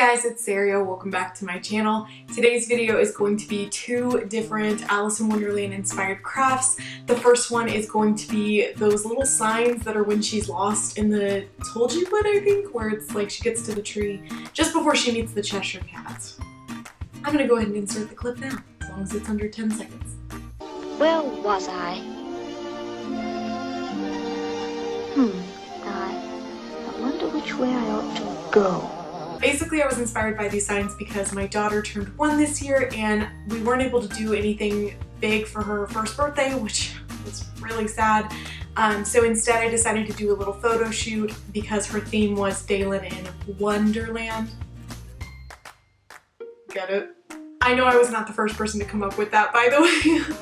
guys, it's Sario. Welcome back to my channel. Today's video is going to be two different Alice in Wonderland inspired crafts. The first one is going to be those little signs that are when she's lost in the Told You What, I think, where it's like she gets to the tree just before she meets the Cheshire Cat. I'm gonna go ahead and insert the clip now, as long as it's under 10 seconds. Where was I? I wonder which way I ought to go. Basically, I was inspired by these signs because my daughter turned 1 this year and we weren't able to do anything big for her first birthday, which was really sad. So instead I decided to do a little photo shoot because her theme was Daylin in Wonderland. Get it? I know I was not the first person to come up with that, by the way,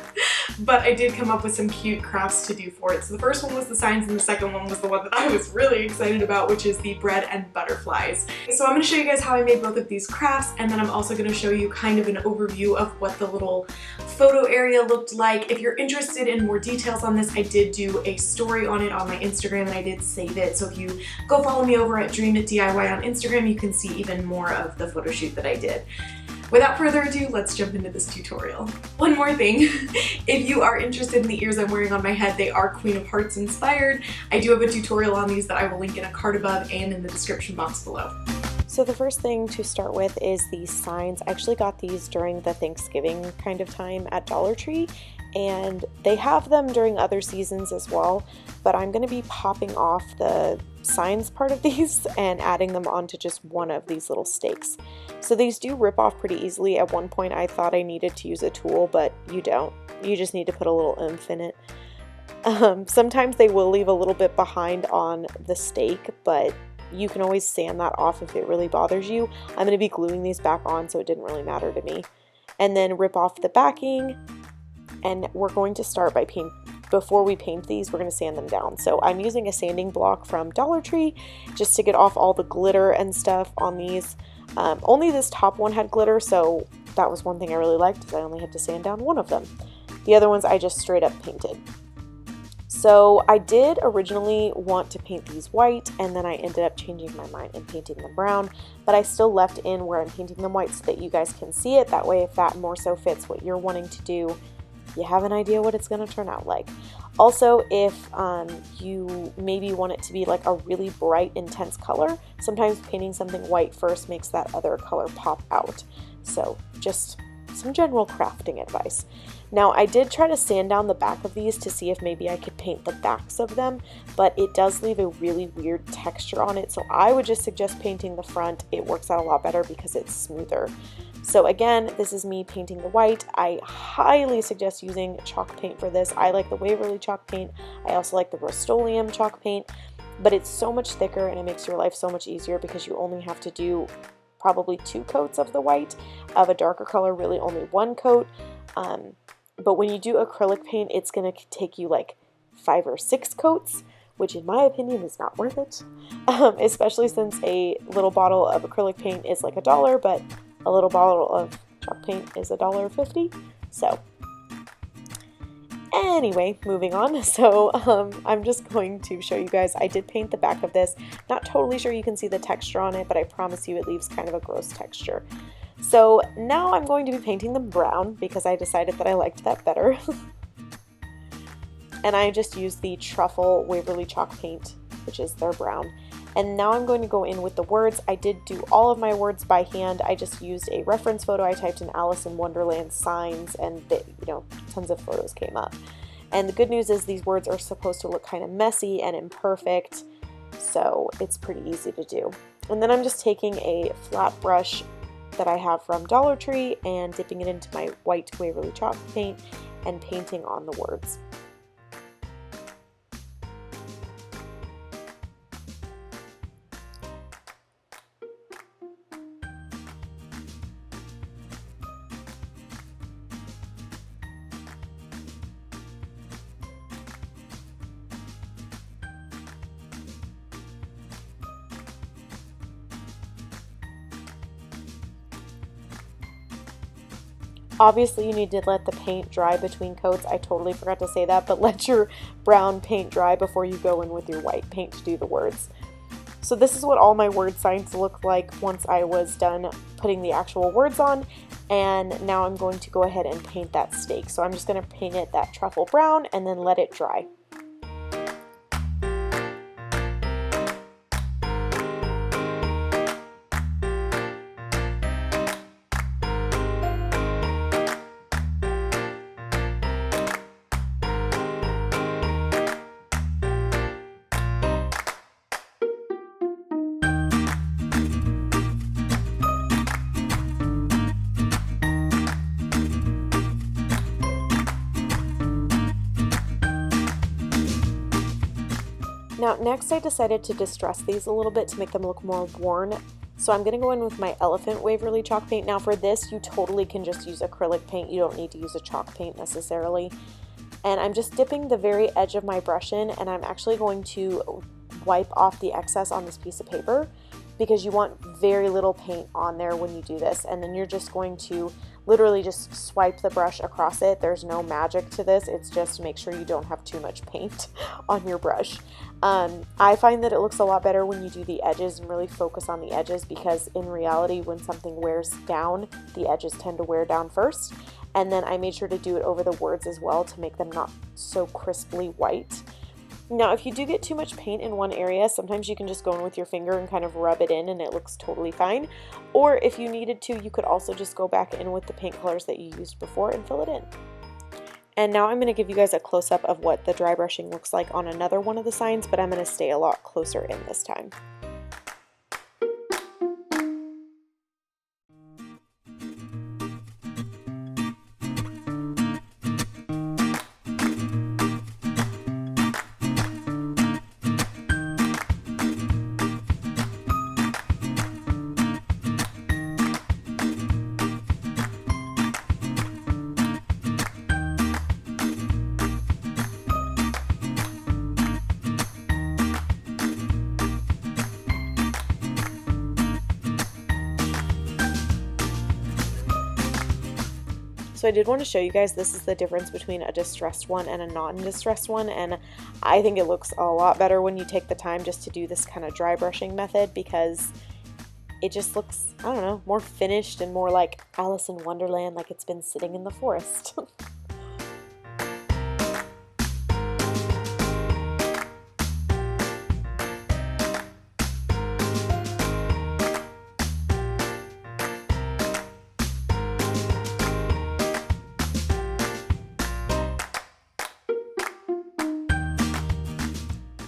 but I did come up with some cute crafts to do for it. So the first one was the signs and the second one was the one that I was really excited about, which is the bread and butterflies. So I'm going to show you guys how I made both of these crafts, and then I'm also going to show you kind of an overview of what the little photo area looked like. If you're interested in more details on this, I did do a story on it on my Instagram and I did save it. So if you go follow me over at DreamItDIY on Instagram, you can see even more of the photo shoot that I did. Without further ado, let's jump into this tutorial. One more thing, if you are interested in the ears I'm wearing on my head, they are Queen of Hearts inspired. I do have a tutorial on these that I will link in a card above and in the description box below. So the first thing to start with is these signs. I actually got these during the Thanksgiving kind of time at Dollar Tree, and they have them during other seasons as well, but I'm going to be popping off the signs part of these and adding them onto just one of these little stakes. So these do rip off pretty easily. At one point I thought I needed to use a tool, but you don't. You just need to put a little oomph in it. Sometimes they will leave a little bit behind on the stake, but you can always sand that off if it really bothers you. I'm going to be gluing these back on, so it didn't really matter to me. And then rip off the backing, and we're going to start by before we paint these, we're going to sand them down. So I'm using a sanding block from Dollar Tree just to get off all the glitter and stuff on these. Only this top one had glitter, so that was one thing I really liked, because I only had to sand down one of them. The other ones I just straight up painted. So I did originally want to paint these white, and then I ended up changing my mind and painting them brown, but I still left in where I'm painting them white so that you guys can see it. That way, if that more so fits what you're wanting to do, you have an idea what it's going to turn out like. Also, if you maybe want it to be like a really bright, intense color, sometimes painting something white first makes that other color pop out. So just some general crafting advice. Now, I did try to sand down the back of these to see if maybe I could paint the backs of them, but it does leave a really weird texture on it, so I would just suggest painting the front. It works out a lot better because it's smoother. So again, this is me painting the white. I highly suggest using chalk paint for this. I like the Waverly chalk paint. I also like the Rust-Oleum chalk paint, but it's so much thicker and it makes your life so much easier because you only have to do probably 2 coats of the white. Of a darker color, really only 1 coat. But when you do acrylic paint, it's going to take you like 5 or 6 coats, which in my opinion is not worth it. Especially since a little bottle of acrylic paint is like $1, but a little bottle of chalk paint is $1.50. So anyway, moving on. So I'm just going to show you guys. I did paint the back of this. Not totally sure you can see the texture on it, but I promise you it leaves kind of a gross texture. So now I'm going to be painting them brown because I decided that I liked that better. And I just used the Truffle Waverly chalk paint, which is their brown. And now I'm going to go in with the words. I did do all of my words by hand. I just used a reference photo. I typed in Alice in Wonderland signs, and tons of photos came up. And the good news is these words are supposed to look kind of messy and imperfect, so it's pretty easy to do. And then I'm just taking a flat brush that I have from Dollar Tree and dipping it into my white Waverly chalk paint and painting on the words. Obviously, you need to let the paint dry between coats. I totally forgot to say that, but let your brown paint dry before you go in with your white paint to do the words. So this is what all my word signs look like once I was done putting the actual words on. And now I'm going to go ahead and paint that stake. So I'm just going to paint it that truffle brown and then let it dry. Now next I decided to distress these a little bit to make them look more worn. So I'm going to go in with my Elephant Waverly chalk paint. Now for this you totally can just use acrylic paint, you don't need to use a chalk paint necessarily. And I'm just dipping the very edge of my brush in, and I'm actually going to wipe off the excess on this piece of paper because you want very little paint on there when you do this, and then you're just going to literally just swipe the brush across it. There's no magic to this, it's just to make sure you don't have too much paint on your brush. I find that it looks a lot better when you do the edges and really focus on the edges, because in reality when something wears down, the edges tend to wear down first. And then I made sure to do it over the words as well to make them not so crisply white. Now if you do get too much paint in one area, sometimes you can just go in with your finger and kind of rub it in and it looks totally fine. Or if you needed to, you could also just go back in with the paint colors that you used before and fill it in. And now I'm going to give you guys a close-up of what the dry brushing looks like on another one of the signs, but I'm going to stay a lot closer in this time. So I did want to show you guys, this is the difference between a distressed one and a non-distressed one, and I think it looks a lot better when you take the time just to do this kind of dry brushing method, because it just looks, I don't know, more finished and more like Alice in Wonderland, like it's been sitting in the forest.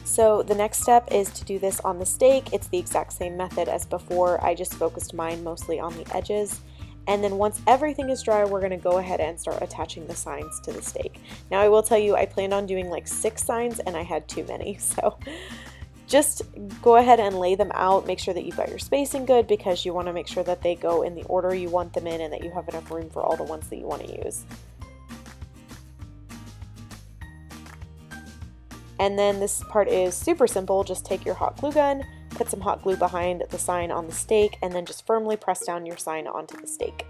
So the next step is to do this on the stake. It's the exact same method as before. I just focused mine mostly on the edges. And then once everything is dry, we're going to go ahead and start attaching the signs to the stake. Now I will tell you, I planned on doing like 6 signs and I had too many. So just go ahead and lay them out. Make sure that you've got your spacing good, because you want to make sure that they go in the order you want them in and that you have enough room for all the ones that you want to use. And then this part is super simple. Just take your hot glue gun, put some hot glue behind the sign on the stake, and then just firmly press down your sign onto the stake.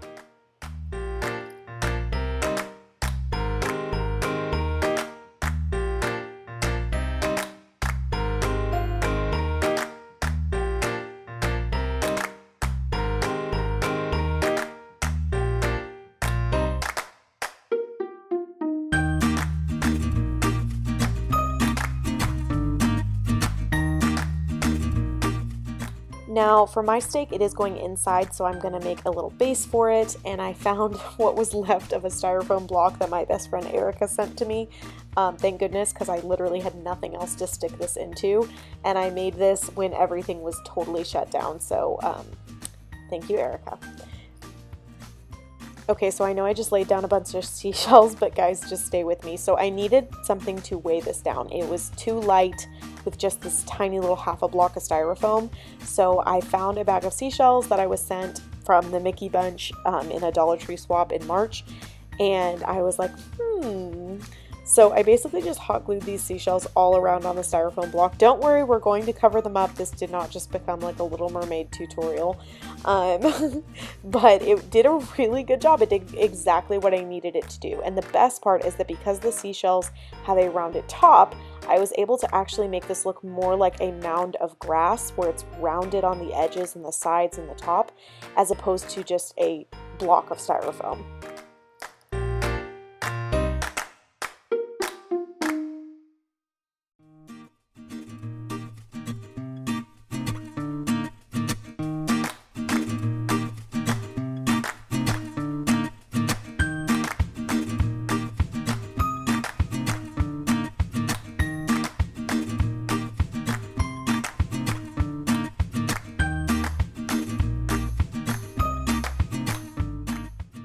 Now for my stake, it is going inside, so I'm going to make a little base for it, and I found what was left of a styrofoam block that my best friend Erica sent to me. Thank goodness, because I literally had nothing else to stick this into, and I made this when everything was totally shut down, so thank you, Erica. Okay, so I know I just laid down a bunch of seashells, but guys, just stay with me. So I needed something to weigh this down. It was too light with just this tiny little half a block of styrofoam. So I found a bag of seashells that I was sent from the Mickey Bunch in a Dollar Tree swap in March. And I was like, So I basically just hot glued these seashells all around on the styrofoam block. Don't worry, we're going to cover them up. This did not just become like a Little Mermaid tutorial. But it did a really good job. It did exactly what I needed it to do. And the best part is that because the seashells have a rounded top, I was able to actually make this look more like a mound of grass where it's rounded on the edges and the sides and the top, as opposed to just a block of styrofoam.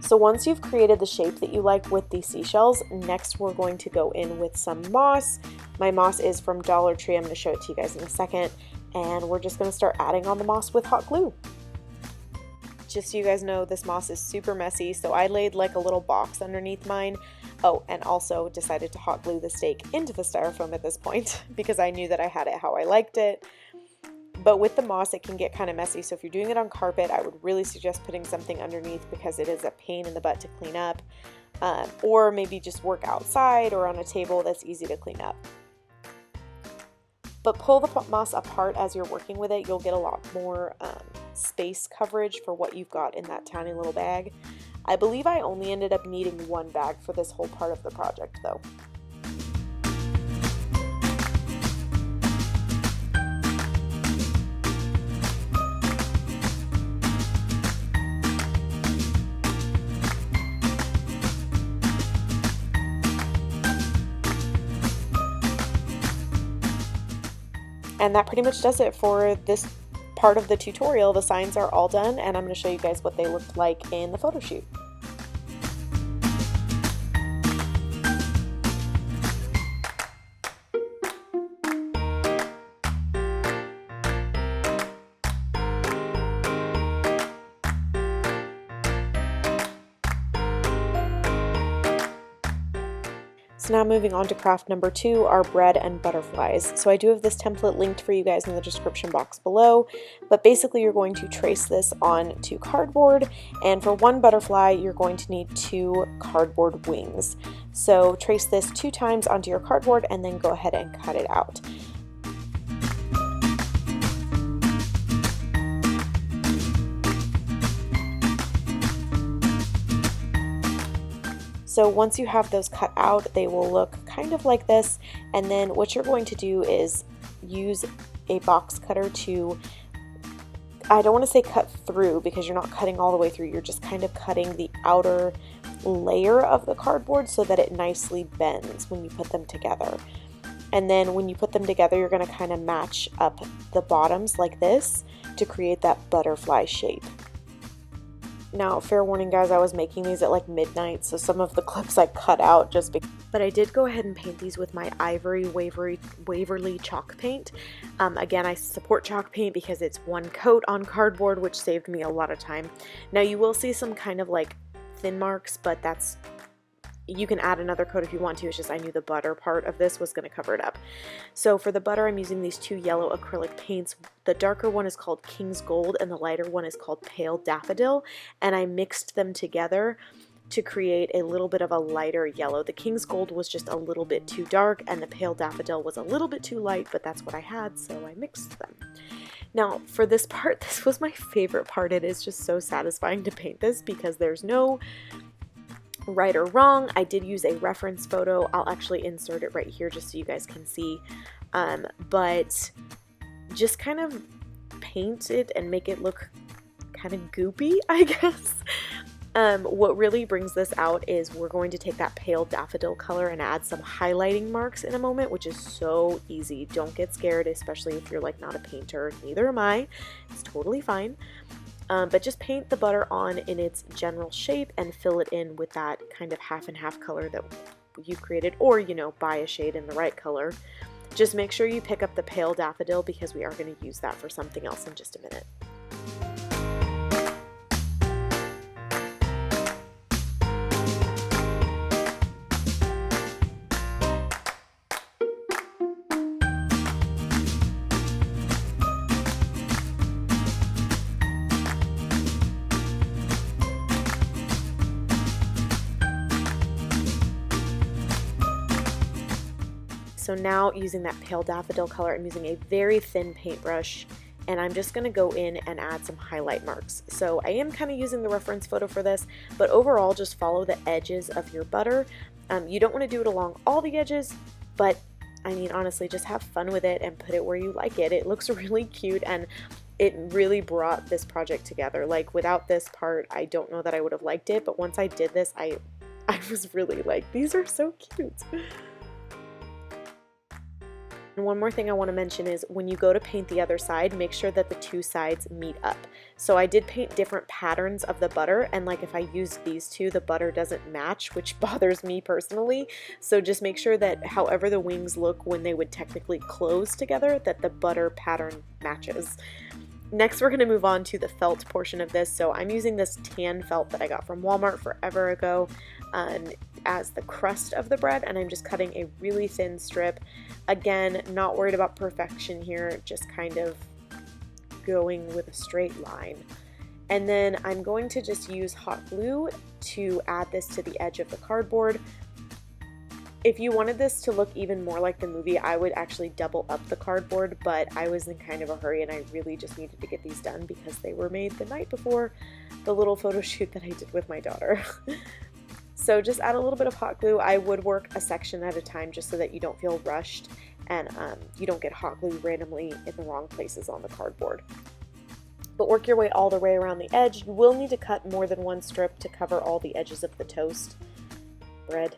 So once you've created the shape that you like with the seashells, next we're going to go in with some moss. My moss is from Dollar Tree. I'm going to show it to you guys in a second. And we're just going to start adding on the moss with hot glue. Just so you guys know, this moss is super messy, so I laid like a little box underneath mine. Oh, and also decided to hot glue the stake into the styrofoam at this point because I knew that I had it how I liked it. But with the moss, it can get kind of messy, so if you're doing it on carpet, I would really suggest putting something underneath because it is a pain in the butt to clean up. Or maybe just work outside or on a table that's easy to clean up. But pull the moss apart as you're working with it. You'll get a lot more space coverage for what you've got in that tiny little bag. I believe I only ended up needing one bag for this whole part of the project though. And that pretty much does it for this part of the tutorial. The signs are all done, and I'm going to show you guys what they looked like in the photo shoot. So now moving on to craft number 2, our bread and butterflies. So I do have this template linked for you guys in the description box below, but basically you're going to trace this onto cardboard, and for one butterfly you're going to need 2 cardboard wings. So trace this 2 times onto your cardboard and then go ahead and cut it out. So once you have those cut out, they will look kind of like this, and then what you're going to do is use a box cutter to, I don't want to say cut through because you're not cutting all the way through, you're just kind of cutting the outer layer of the cardboard so that it nicely bends when you put them together. And then when you put them together, you're going to kind of match up the bottoms like this to create that butterfly shape. Now, fair warning guys, I was making these at like midnight, so some of the clips I cut out just because, but I did go ahead and paint these with my Ivory Waverly chalk paint. Again, I support chalk paint because it's one coat on cardboard, which saved me a lot of time. Now you will see some kind of like thin marks, but that's, you can add another coat if you want to. It's just I knew the butter part of this was going to cover it up. So for the butter, I'm using these 2 yellow acrylic paints. The darker one is called King's Gold and the lighter one is called Pale Daffodil, and I mixed them together to create a little bit of a lighter yellow. The King's Gold was just a little bit too dark and the Pale Daffodil was a little bit too light, but that's what I had, so I mixed them. Now for this part, this was my favorite part. It is just so satisfying to paint this because there's no right or wrong. I did use a reference photo. I'll actually insert it right here just so you guys can see. But just kind of paint it and make it look kind of goopy, I guess. What really brings this out is we're going to take that Pale Daffodil color and add some highlighting marks in a moment, which is so easy. Don't get scared, especially if you're like not a painter. Neither am I. It's totally fine. But just paint the butter on in its general shape and fill it in with that kind of half and half color that you've created, or, you know, buy a shade in the right color. Just make sure you pick up the Pale Daffodil because we are going to use that for something else in just a minute. so now using that pale daffodil color, I'm using a very thin paintbrush, and I'm just going to go in and add some highlight marks. So I am kind of using the reference photo for this, but overall just follow the edges of your butter. You don't want to do it along all the edges, but I mean, honestly, just have fun with it and put it where you like it. It looks really cute, and it really brought this project together. Like, without this part, I don't know that I would have liked it, but once I did this, I was really like, these are so cute. And one more thing I want to mention is when you go to paint the other side, make sure that the two sides meet up. So I did paint different patterns of the butter, and like if I use these two, the butter doesn't match, which bothers me personally. So just make sure that however the wings look when they would technically close together, that the butter pattern matches. Next, we're going to move on to the felt portion of this. So I'm using this tan felt that I got from Walmart forever ago as the crust of the bread, and I'm just cutting a really thin strip. Again, not worried about perfection here, just kind of going with a straight line. And then I'm going to just use hot glue to add this to the edge of the cardboard. If you wanted this to look even more like the movie, I would actually double up the cardboard, but I was in kind of a hurry and I really just needed to get these done because they were made the night before the little photo shoot that I did with my daughter. So just add a little bit of hot glue. I would work a section at a time just so that you don't feel rushed and you don't get hot glue randomly in the wrong places on the cardboard. But work your way all the way around the edge. You will need to cut more than one strip to cover all the edges of the toast. Bread.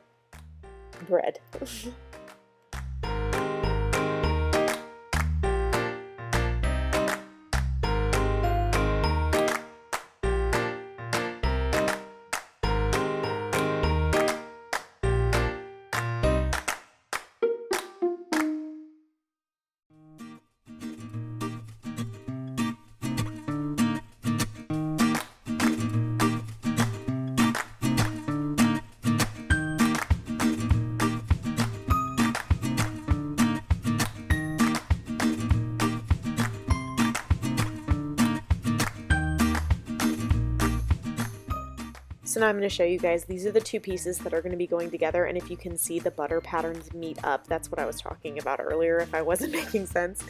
So now I'm going to show you guys, these are the two pieces that are going to be going together, and if you can see the butter patterns meet up, that's what I was talking about earlier if I wasn't making sense.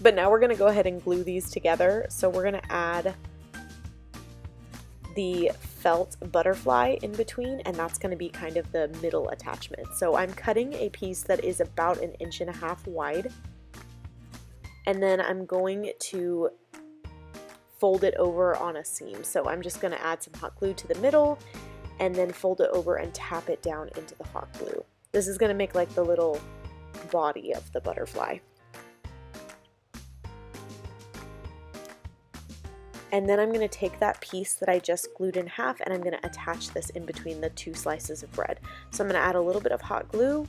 But now we're going to go ahead and glue these together. So we're going to add the felt butterfly in between, and that's going to be kind of the middle attachment. So I'm cutting a piece that is about 1.5 inches wide, and then I'm going to fold it over on a seam. So I'm just going to add some hot glue to the middle and then fold it over and tap it down into the hot glue. This is going to make like the little body of the butterfly. And then I'm going to take that piece that I just glued in half and I'm going to attach this in between the two slices of bread. So I'm going to add a little bit of hot glue,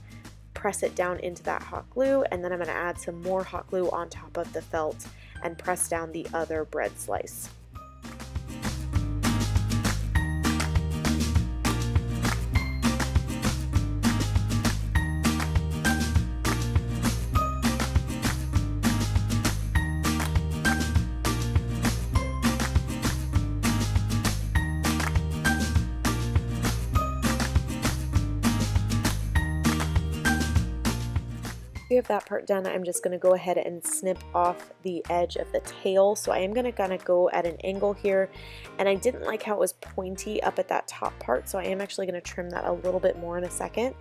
press it down into that hot glue, and then I'm going to add some more hot glue on top of the felt and press down the other bread slice. We have that part done. I'm just going to go ahead and snip off the edge of the tail. So I am going to kind of go at an angle here, and I didn't like how it was pointy up at that top part, so I am actually going to trim that a little bit more in a second.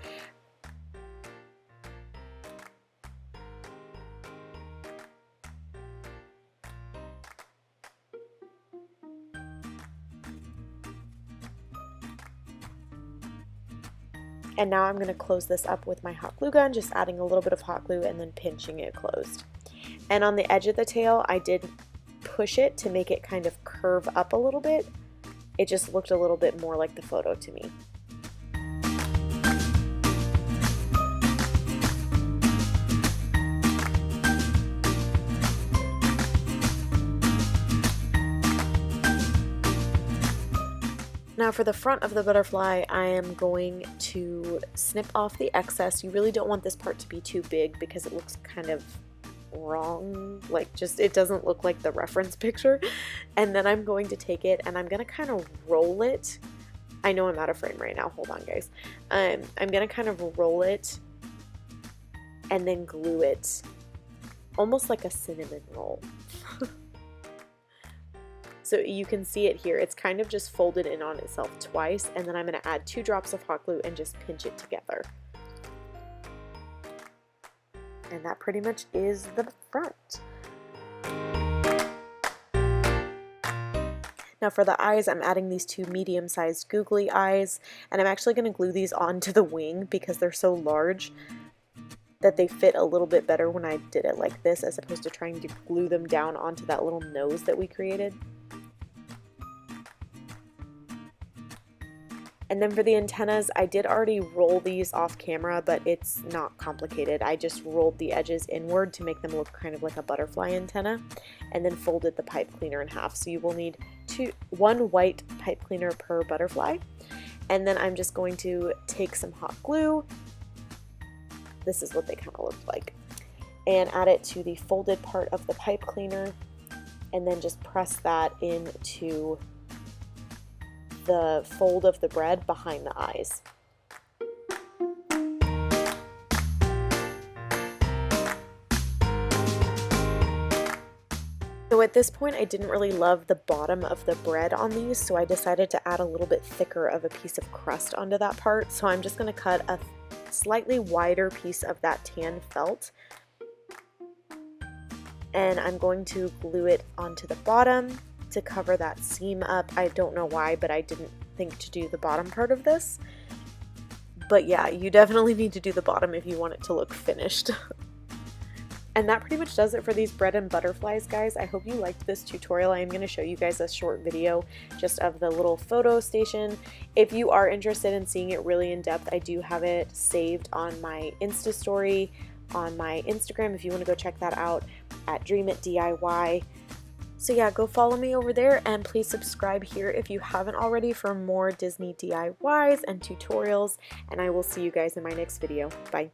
And now I'm going to close this up with my hot glue gun, just adding a little bit of hot glue and then pinching it closed. And on the edge of the tail, I did push it to make it kind of curve up a little bit. It just looked a little bit more like the photo to me. Now for the front of the butterfly, I am going to snip off the excess. You really don't want this part to be too big because it looks kind of wrong, like just it doesn't look like the reference picture. And then I'm going to take it and I'm going to kind of roll it. I know I'm out of frame right now, hold on guys. I'm going to kind of roll it and then glue it almost like a cinnamon roll. So you can see it here. It's kind of just folded in on itself twice, and then I'm going to add 2 drops of hot glue and just pinch it together. And that pretty much is the front. Now for the eyes, I'm adding these 2 medium-sized googly eyes, and I'm actually going to glue these onto the wing because they're so large that they fit a little bit better when I did it like this, as opposed to trying to glue them down onto that little nose that we created. And then for the antennas, I did already roll these off camera, but it's not complicated. I just rolled the edges inward to make them look kind of like a butterfly antenna, and then folded the pipe cleaner in half. So you will need 1 white pipe cleaner per butterfly. And then I'm just going to take some hot glue. This is what they kind of look like. And add it to the folded part of the pipe cleaner, and then just press that into the fold of the bread behind the eyes. So at this point I didn't really love the bottom of the bread on these, so I decided to add a little bit thicker of a piece of crust onto that part. So I'm just going to cut a slightly wider piece of that tan felt, and I'm going to glue it onto the bottom to cover that seam up. I don't know why, but I didn't think to do the bottom part of this. But yeah, you definitely need to do the bottom if you want it to look finished. And that pretty much does it for these bread and butterflies, guys. I hope you liked this tutorial. I am going to show you guys a short video just of the little photo station. If you are interested in seeing it really in depth, I do have it saved on my Insta story on my Instagram if you want to go check that out at DreamItDIY. So yeah, go follow me over there, and please subscribe here if you haven't already for more Disney DIYs and tutorials, and I will see you guys in my next video. Bye.